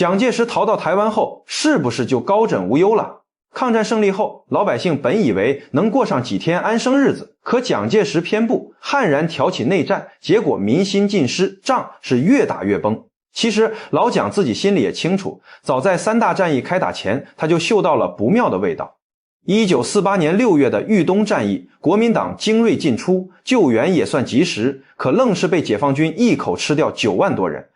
蔣介石逃到台灣後，是不是就高枕無憂了？抗戰勝利後，老百姓本以為能過上幾天安生日子，可蔣介石偏不，悍然挑起內戰，結果民心尽失，仗是越打越崩。其實老蔣自己心裡也清楚，早在三大戰役開打前，他就嗅到了不妙的味道。1948年6月的豫東戰役，國民黨精銳進出，救援也算及時，可愣是被解放軍一口吃掉9萬多人。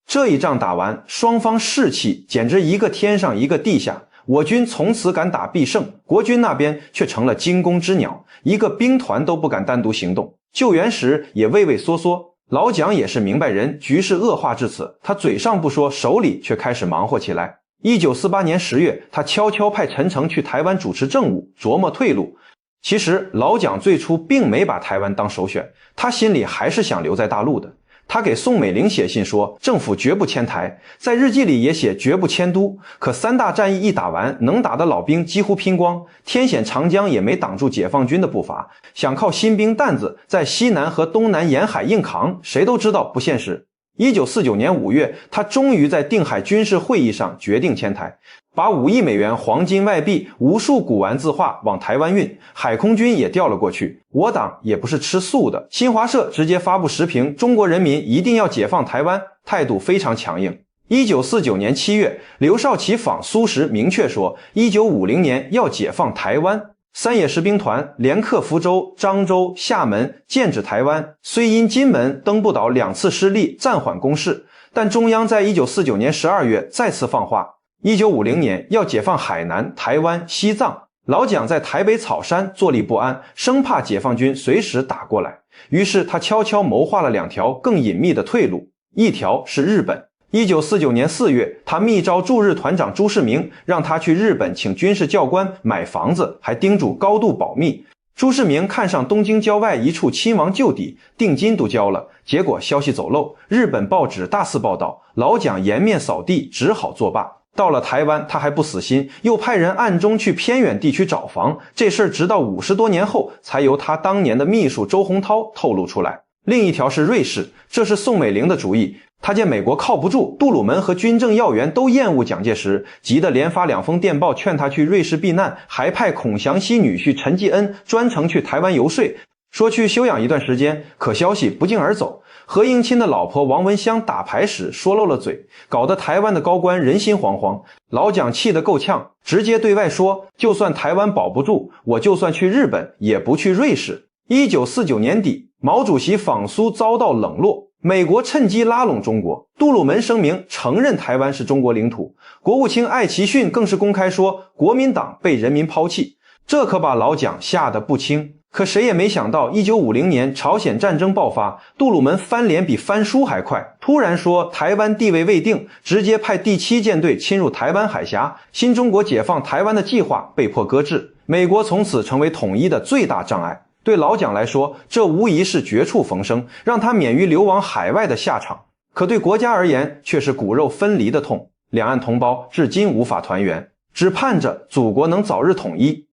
這一仗打完，雙方士氣簡直一個天上一個地下，我軍從此敢打必勝，國軍那邊卻成了驚弓之鳥，一個兵團都不敢單獨行動，救援時也畏畏縮縮。老蔣也是明白人，局勢惡化至此，他嘴上不說，手裡卻開始忙活起来。1948年10月，他悄悄派陳诚去台灣主持政務，琢磨退路。其實老蔣最初並沒把台灣當首選，他心裡還是想留在大陸的。他給宋美齡寫信說，政府絕不遷台，在日記裡也寫絕不遷都。可三大戰役一打完，能打的老兵幾乎拼光，天險長江也沒擋住解放軍的步伐，想靠新兵擔子在西南和東南沿海硬扛，誰都知道不现實。1949年5月，他終於在定海軍事會議上決定遷台，把5億美元黃金外幣、無數古玩字畫往台灣運，海空軍也調了過去。我黨也不是吃素的，新華社直接發布時評，中國人民一定要解放台灣，態度非常強硬。1949年7月，劉少奇訪蘇時明確說，1950年要解放台灣。三野士兵團連克福州、漳州、廈門，劍指台灣。雖因金門、登步島2次失利，暫緩攻勢，但中央在1949年12月再次放話，1950年要解放海南、台灣、西藏。老蔣在台北草山坐立不安，生怕解放軍隨時打過來，於是他悄悄謀劃了2條更隱秘的退路，一條是日本。1949年4月，他密召駐日團長朱世明，讓他去日本請軍事教官買房子，還叮囑高度保密。朱世明看上東京郊外一處親王舊邸，定金都交了，結果消息走漏，日本報紙大肆報道，老蔣顏面掃地，只好作罷。到了台灣，他還不死心，又派人暗中去偏遠地區找房，這事兒直到50多年後，才由他當年的秘書周洪濤透露出來。另一条是瑞士，這是宋美齡的主意。他見美國靠不住，杜魯門和軍政要員都厭惡蔣介石，急得連發2封電報勸他去瑞士避難，還派孔祥熙女婿陳繼恩專程去台灣遊說，說去休養一段時間。可消息不脛而走，何應欽的老婆王文香打牌時說漏了嘴，搞得台灣的高官人心惶惶。老蔣氣得夠嗆，直接對外說，就算台灣保不住，我就算去日本也不去瑞士。1949年底，毛主席訪蘇遭到冷落，美國趁機拉攏中國，杜魯門聲明承認台灣是中國領土，國務卿艾奇遜更是公開說國民黨被人民拋棄，這可把老蔣嚇得不輕。可誰也沒想到，1950年朝鮮戰爭爆發，杜魯門翻臉比翻書還快，突然說台灣地位未定，直接派第7艦隊侵入台灣海峽，新中國解放台灣的計劃被迫擱置，美國從此成為統一的最大障礙。對老蔣來說，這無疑是絕處逢生，讓他免於流亡海外的下場。可對國家而言，卻是骨肉分離的痛。兩岸同胞至今無法團圓，只盼着祖國能早日統一。